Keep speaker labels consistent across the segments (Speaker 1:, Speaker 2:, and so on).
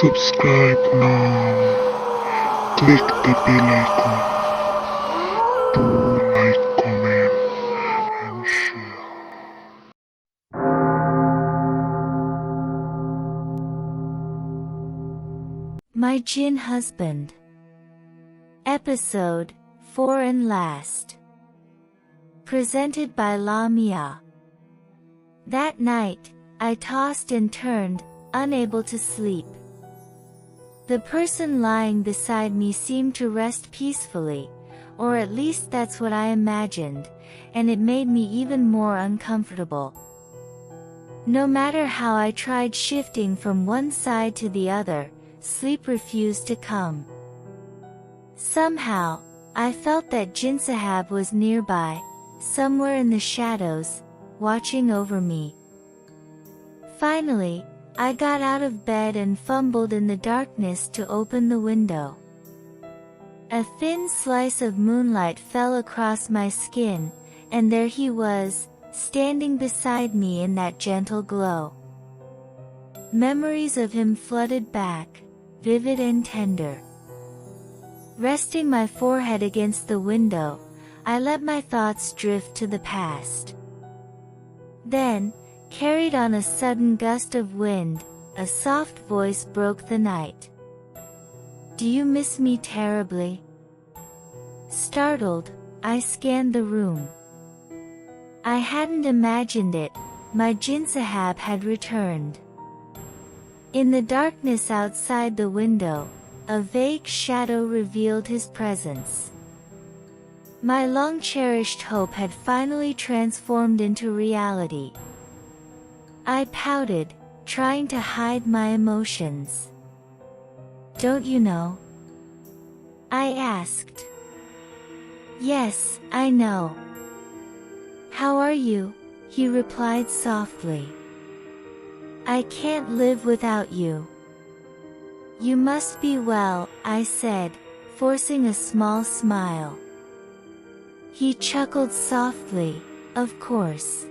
Speaker 1: Subscribe now. Click the bell icon. Do like, comment, and share.
Speaker 2: My Jinn Husband. Episode 4 and last. Presented by Lamia. That night, I tossed and turned, unable to sleep. The person lying beside me seemed to rest peacefully, or at least that's what I imagined, and it made me even more uncomfortable. No matter how I tried shifting from one side to the other, sleep refused to come. Somehow, I felt that Jinn Husband was nearby, somewhere in the shadows, watching over me. Finally, I got out of bed and fumbled in the darkness to open the window. A thin slice of moonlight fell across my skin, and there he was, standing beside me in that gentle glow. Memories of him flooded back, vivid and tender. Resting my forehead against the window, I let my thoughts drift to the past. Then, carried on a sudden gust of wind, a soft voice broke the night. "Do you miss me terribly?" Startled, I scanned the room. I hadn't imagined it, my Jinn Husband had returned. In the darkness outside the window, a vague shadow revealed his presence. My long-cherished hope had finally transformed into reality. I pouted, trying to hide my emotions. "Don't you know?" I asked. "Yes, I know." "How are you?" he replied softly. "I can't live without you." "You must be well," I said, forcing a small smile. He chuckled softly, "Of course.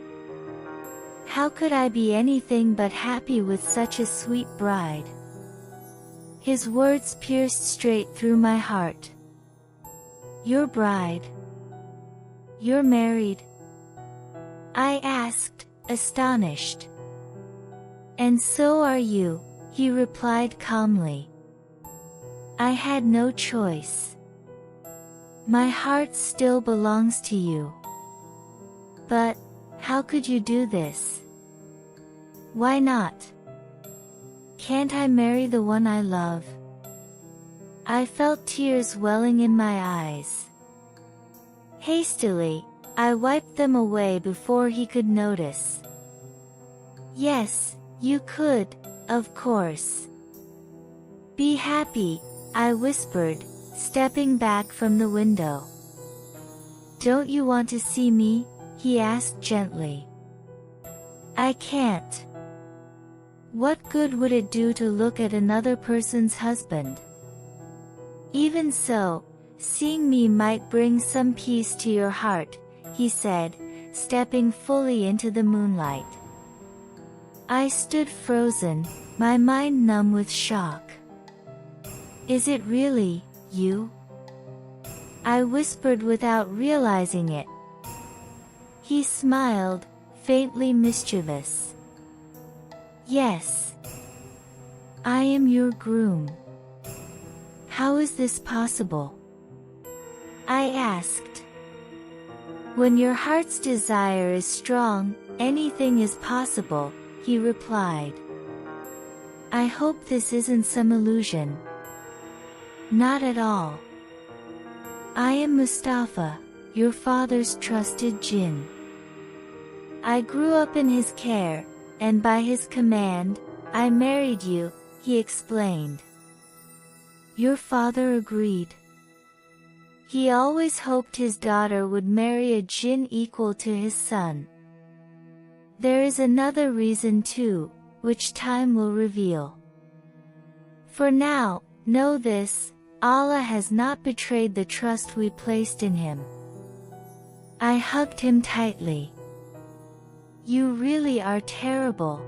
Speaker 2: How could I be anything but happy with such a sweet bride?" His words pierced straight through my heart. "Your bride? You're married?" I asked, astonished. "And so are you," he replied calmly. "I had no choice. My heart still belongs to you." "But, how could you do this?" "Why not? Can't I marry the one I love?" I felt tears welling in my eyes. Hastily, I wiped them away before he could notice. "Yes, you could, of course. Be happy," I whispered, stepping back from the window. "Don't you want to see me?" he asked gently. "I can't. What good would it do to look at another person's husband? Even so, seeing me might bring some peace to your heart," he said, stepping fully into the moonlight. I stood frozen, my mind numb with shock. "Is it really you?" I whispered without realizing it. He smiled, faintly mischievous. "Yes. I am your groom." "How is this possible?" I asked. "When your heart's desire is strong, anything is possible," he replied. "I hope this isn't some illusion." "Not at all. I am Mustafa, your father's trusted Jinn. I grew up in his care, and by his command, I married you," he explained. "Your father agreed. He always hoped his daughter would marry a Jinn equal to his son. There is another reason too, which time will reveal. For now, know this, Allah has not betrayed the trust we placed in him." I hugged him tightly. "You really are terrible.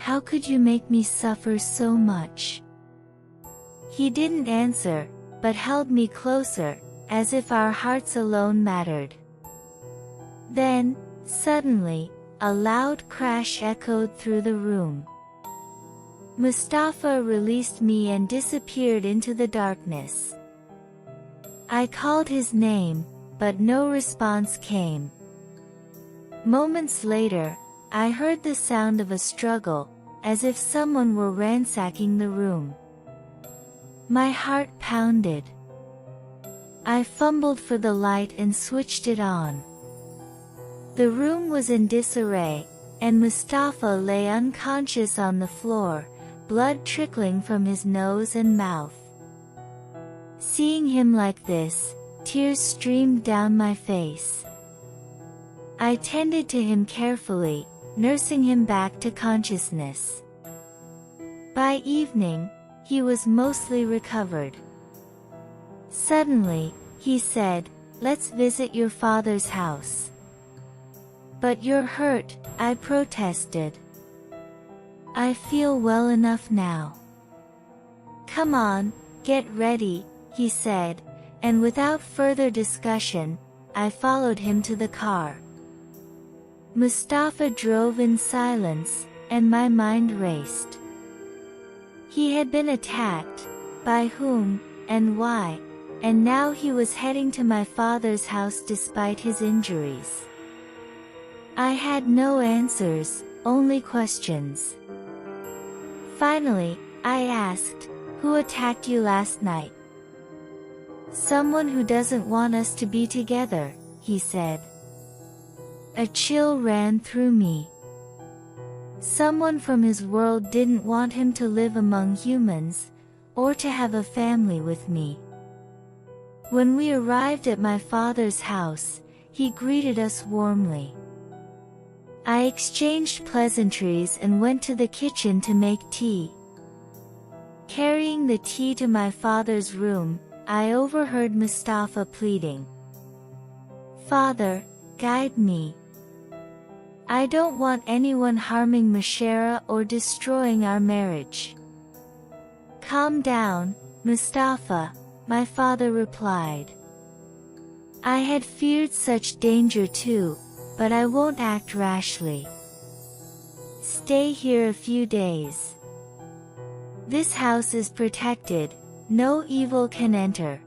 Speaker 2: how could you make me suffer so much?" He didn't answer, but held me closer, as if our hearts alone mattered. Then, suddenly, a loud crash echoed through the room. Mustafa released me and disappeared into the darkness. I called his name, but no response came. Moments later, I heard the sound of a struggle, as if someone were ransacking the room. My heart pounded. I fumbled for the light and switched it on. The room was in disarray, and Mustafa lay unconscious on the floor, blood trickling from his nose and mouth. Seeing him like this, tears streamed down my face. I tended to him carefully, nursing him back to consciousness. By evening, he was mostly recovered. Suddenly, he said, "Let's visit your father's house." "But you're hurt," I protested. "I feel well enough now." "Come on, get ready," he said, and without further discussion, I followed him to the car. Mustafa drove in silence, and my mind raced. He had been attacked, by whom, and why, and now he was heading to my father's house despite his injuries. I had no answers, only questions. Finally, I asked, "Who attacked you last night?" "Someone who doesn't want us to be together," he said. A chill ran through me. Someone from his world didn't want him to live among humans, or to have a family with me. When we arrived at my father's house, he greeted us warmly. I exchanged pleasantries and went to the kitchen to make tea. Carrying the tea to my father's room, I overheard Mustafa pleading, "Father, guide me. I don't want anyone harming Mashera or destroying our marriage." "Calm down, Mustafa," my father replied. "I had feared such danger too, but I won't act rashly. Stay here a few days. This house is protected, no evil can enter."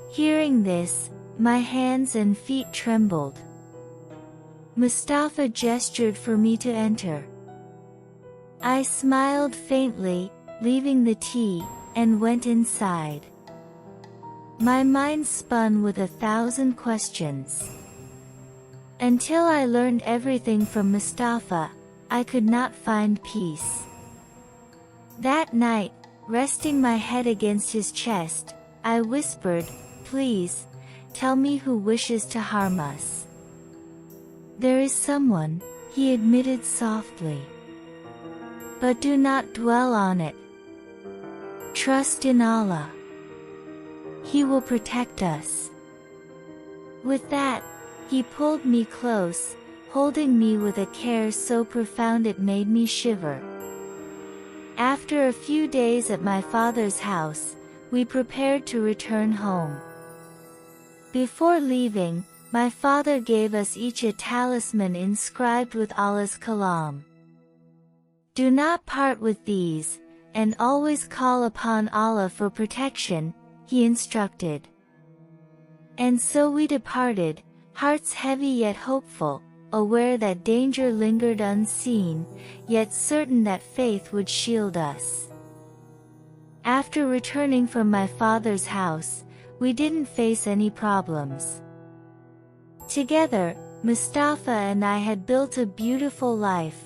Speaker 2: Hearing this, my hands and feet trembled. Mustafa gestured for me to enter. I smiled faintly, leaving the tea, and went inside. My mind spun with 1,000 questions. Until I learned everything from Mustafa, I could not find peace. That night, resting my head against his chest, I whispered, "Please, tell me who wishes to harm us." "There is someone," he admitted softly. "But do not dwell on it. Trust in Allah. He will protect us." With that, he pulled me close, holding me with a care so profound it made me shiver. After a few days at my father's house, we prepared to return home. Before leaving, my father gave us each a talisman inscribed with Allah's kalam. "Do not part with these, and always call upon Allah for protection," he instructed. And so we departed, hearts heavy yet hopeful, aware that danger lingered unseen, yet certain that faith would shield us. After returning from my father's house, we didn't face any problems. Together, Mustafa and I had built a beautiful life,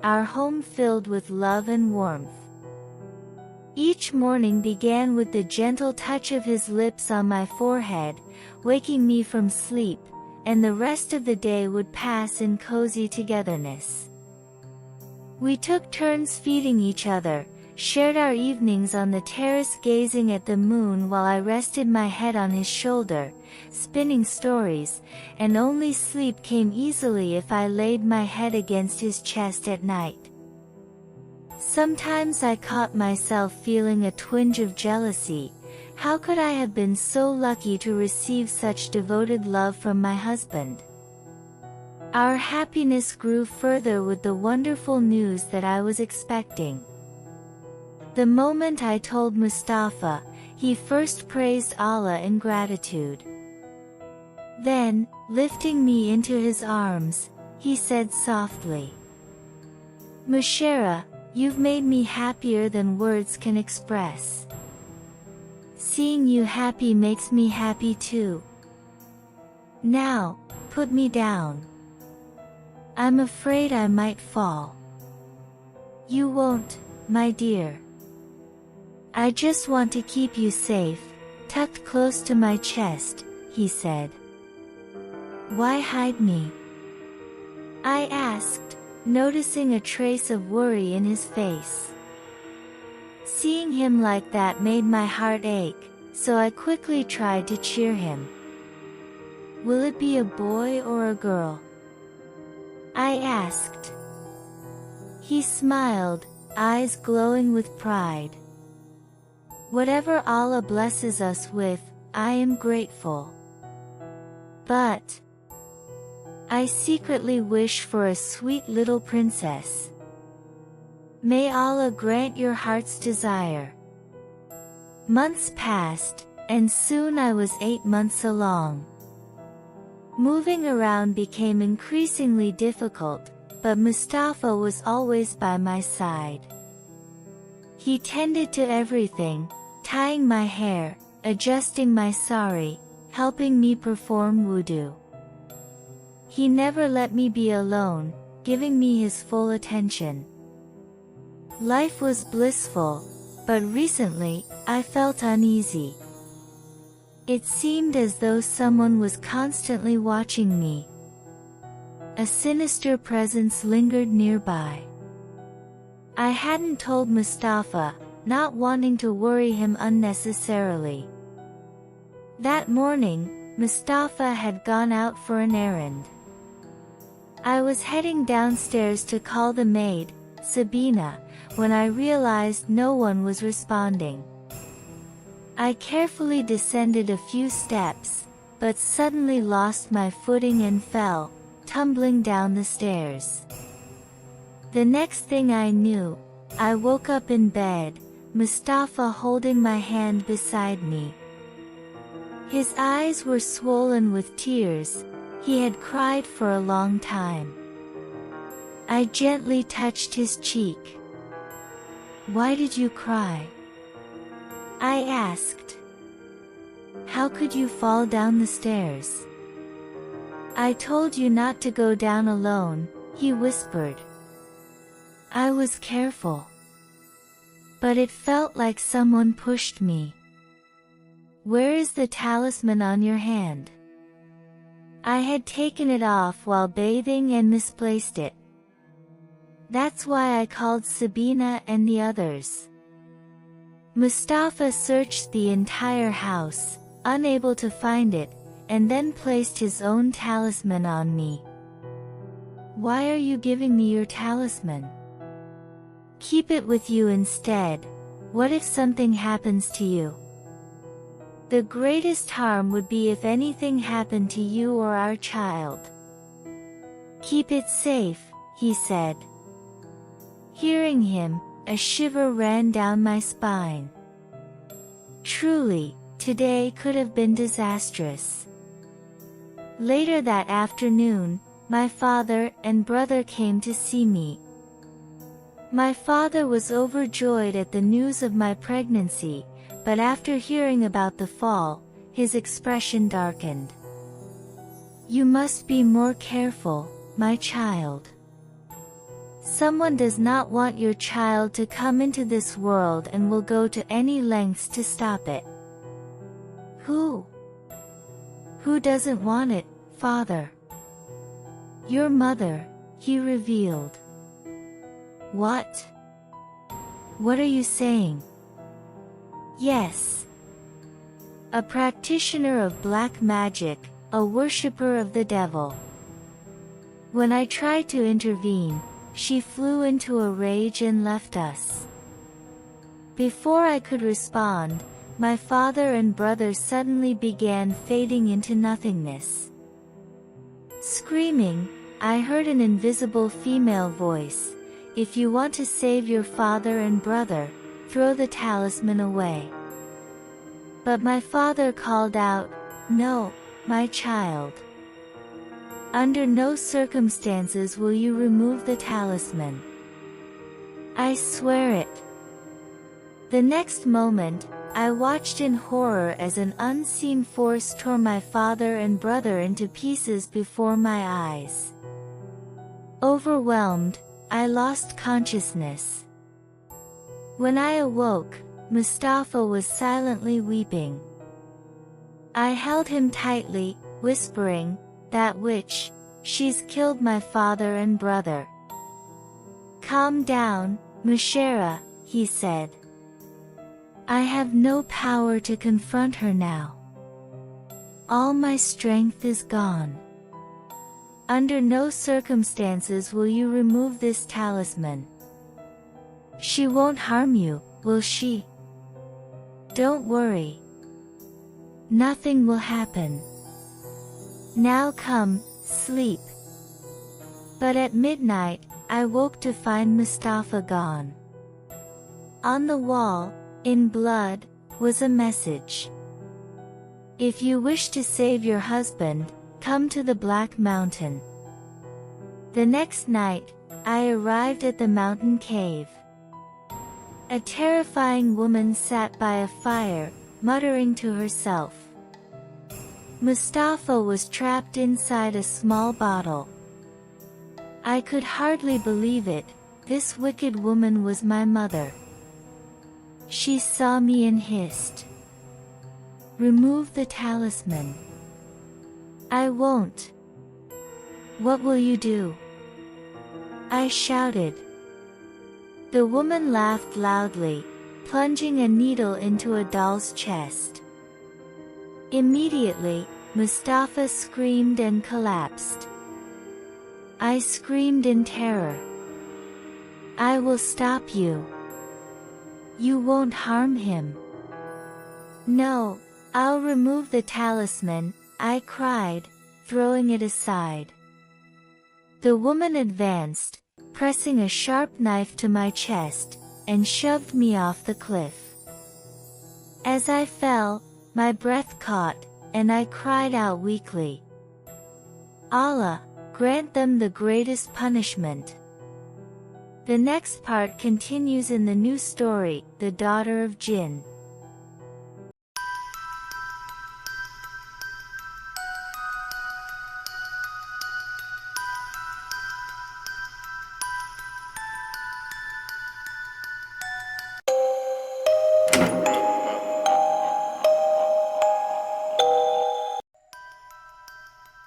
Speaker 2: our home filled with love and warmth. Each morning began with the gentle touch of his lips on my forehead, waking me from sleep, and the rest of the day would pass in cozy togetherness. We took turns feeding each other, shared our evenings on the terrace gazing at the moon while I rested my head on his shoulder, spinning stories, and only sleep came easily if I laid my head against his chest at night. Sometimes I caught myself feeling a twinge of jealousy. How could I have been so lucky to receive such devoted love from my husband? Our happiness grew further with the wonderful news that I was expecting. The moment I told Mustafa, he first praised Allah in gratitude. Then, lifting me into his arms, he said softly, "Mushera, you've made me happier than words can express. Seeing you happy makes me happy too. Now, put me down. I'm afraid I might fall." "You won't, my dear. I just want to keep you safe, tucked close to my chest," he said. "Why hide me?" I asked, noticing a trace of worry in his face. Seeing him like that made my heart ache, so I quickly tried to cheer him. "Will it be a boy or a girl?" I asked. He smiled, eyes glowing with pride. "Whatever Allah blesses us with, I am grateful. But I secretly wish for a sweet little princess. May Allah grant your heart's desire." Months passed, and soon I was 8 months along. Moving around became increasingly difficult, but Mustafa was always by my side. He tended to everything, tying my hair, adjusting my sari, helping me perform wudu. He never let me be alone, giving me his full attention. Life was blissful, but recently, I felt uneasy. It seemed as though someone was constantly watching me. A sinister presence lingered nearby. I hadn't told Mustafa, not wanting to worry him unnecessarily. That morning, Mustafa had gone out for an errand. I was heading downstairs to call the maid, Sabina, when I realized no one was responding. I carefully descended a few steps, but suddenly lost my footing and fell, tumbling down the stairs. The next thing I knew, I woke up in bed, Mustafa holding my hand beside me. His eyes were swollen with tears. He had cried for a long time. I gently touched his cheek. "Why did you cry?" I asked. "How could you fall down the stairs?" "I told you not to go down alone," he whispered. I was careful. But it felt like someone pushed me. "Where is the talisman on your hand?" I had taken it off while bathing and misplaced it. That's why I called Sabina and the others. Mustafa searched the entire house, unable to find it, and then placed his own talisman on me. "Why are you giving me your talisman?" "Keep it with you instead. What if something happens to you?" "The greatest harm would be if anything happened to you or our child." "Keep it safe," he said. Hearing him, a shiver ran down my spine. Truly, today could have been disastrous. Later that afternoon, my father and brother came to see me. My father was overjoyed at the news of my pregnancy, but after hearing about the fall, his expression darkened. "You must be more careful, my child. Someone does not want your child to come into this world and will go to any lengths to stop it." Who doesn't want it, father?" "Your mother," he revealed. "What? What are you saying?" "Yes. A practitioner of black magic, a worshipper of the devil. When I tried to intervene, she flew into a rage and left us. Before I could respond, my father and brother suddenly began fading into nothingness. Screaming, I heard an invisible female voice, "If you want to save your father and brother, throw the talisman away." But my father called out, "No, my child. Under no circumstances will you remove the talisman. I swear it." The next moment, I watched in horror as an unseen force tore my father and brother into pieces before my eyes. Overwhelmed, I lost consciousness. When I awoke, Mustafa was silently weeping. I held him tightly, whispering, "That witch, she's killed my father and brother." "Calm down, Mushera," he said. "I have no power to confront her now. All my strength is gone. Under no circumstances will you remove this talisman. She won't harm you, will she? Don't worry. Nothing will happen. Now come, sleep." But at midnight, I woke to find Mustafa gone. On the wall, in blood, was a message. "If you wish to save your husband, come to the Black Mountain." The next night, I arrived at the mountain cave. A terrifying woman sat by a fire, muttering to herself. Mustafa was trapped inside a small bottle. I could hardly believe it. This wicked woman was my mother. She saw me and hissed, "Remove the talisman." "I won't." "What will you do?" I shouted. The woman laughed loudly, plunging a needle into a doll's chest. Immediately, Mustafa screamed and collapsed. I screamed in terror. "I will stop you. You won't harm him." "No, I'll remove the talisman," I cried, throwing it aside. The woman advanced, pressing a sharp knife to my chest, and shoved me off the cliff. As I fell, my breath caught, and I cried out weakly, "Allah, grant them the greatest punishment." The next part continues in the new story, The Daughter of Jinn.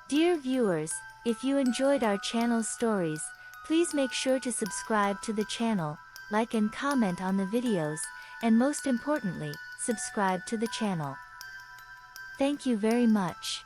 Speaker 2: Dear viewers, if you enjoyed our channel's stories, please make sure to subscribe to the channel, like and comment on the videos, and most importantly, subscribe to the channel. Thank you very much.